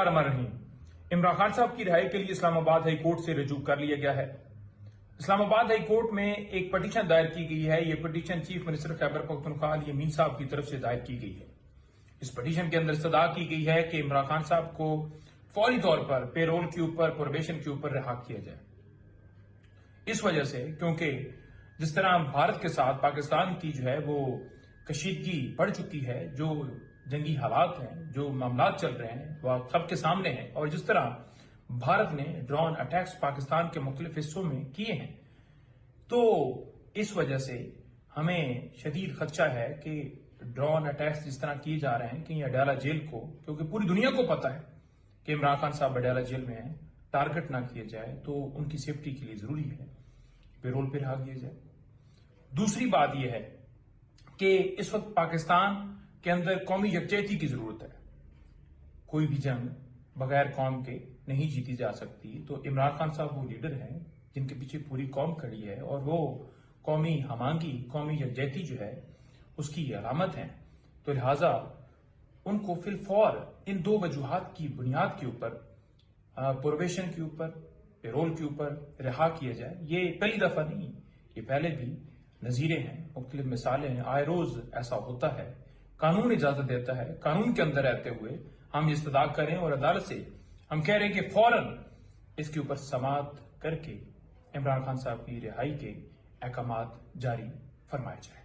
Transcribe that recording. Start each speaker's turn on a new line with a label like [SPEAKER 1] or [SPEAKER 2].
[SPEAKER 1] बिस्मिल्लाहिर्रहमानिर्रहीम। इमरान खान साहब की रिहाई के लिए इस्लामाबाद हाई कोर्ट से रजू कर लिया गया है। इस्लामाबाद हाई कोर्ट में एक पटिशन दायर की गई है। ये petition chief minister Khyber Pakhtunkhwa Ali Amin sahab की तरफ से दायर की गई है। इस पटिशन के अंदर सदा की गई है कि इमरान खान साहब को फौरी तौर पर पेरोल के ऊपर, प्रोबेशन के ऊपर रिहा किया जाए। इस वजह से क्योंकि जिस तरह भारत के साथ पाकिस्तान की जो है वो कशीदगी बढ़ चुकी है, जो जंगी हालात हैं, जो मामला चल रहे हैं वह सबके सामने हैं, और जिस तरह भारत ने ड्रोन अटैक्स पाकिस्तान के मुख्तलिफ हिस्सों में किए हैं, तो इस वजह से हमें शदीद खदशा है कि ड्रोन अटैक्स जिस तरह किए जा रहे हैं कि अडयाला जेल को, क्योंकि पूरी दुनिया को पता है कि इमरान खान साहब अडयाला जेल में हैं, टारगेट ना किए जाए तो उनकी सेफ्टी के लिए जरूरी है पेरोल पर रिहा किया जाए। दूसरी बात यह है कि इस वक्त पाकिस्तान के अंदर कौमी यकजहती की जरूरत है। कोई भी जंग बगैर कौम के नहीं जीती जा सकती। तो इमरान खान साहब वो लीडर हैं जिनके पीछे पूरी कौम खड़ी है, और वो कौमी हमांगी, कौमी यकजहती जो है उसकी अलामत है। तो लिहाजा उनको फिलफौर इन दो वजूहात की बुनियाद के ऊपर, प्रोबेशन के ऊपर, पेरोल के ऊपर रिहा किया जाए। ये पहली दफा नहीं, ये पहले भी नजीरें हैं, मुख्तलिफ मिसालें हैं, आए रोज ऐसा होता है। कानून इजाजत देता है, कानून के अंदर रहते हुए हम इस्तदा करें और अदालत से हम कह रहे हैं कि फौरन इसके ऊपर समाअत करके इमरान खान साहब की रिहाई के अहकामात जारी फरमाए जाए।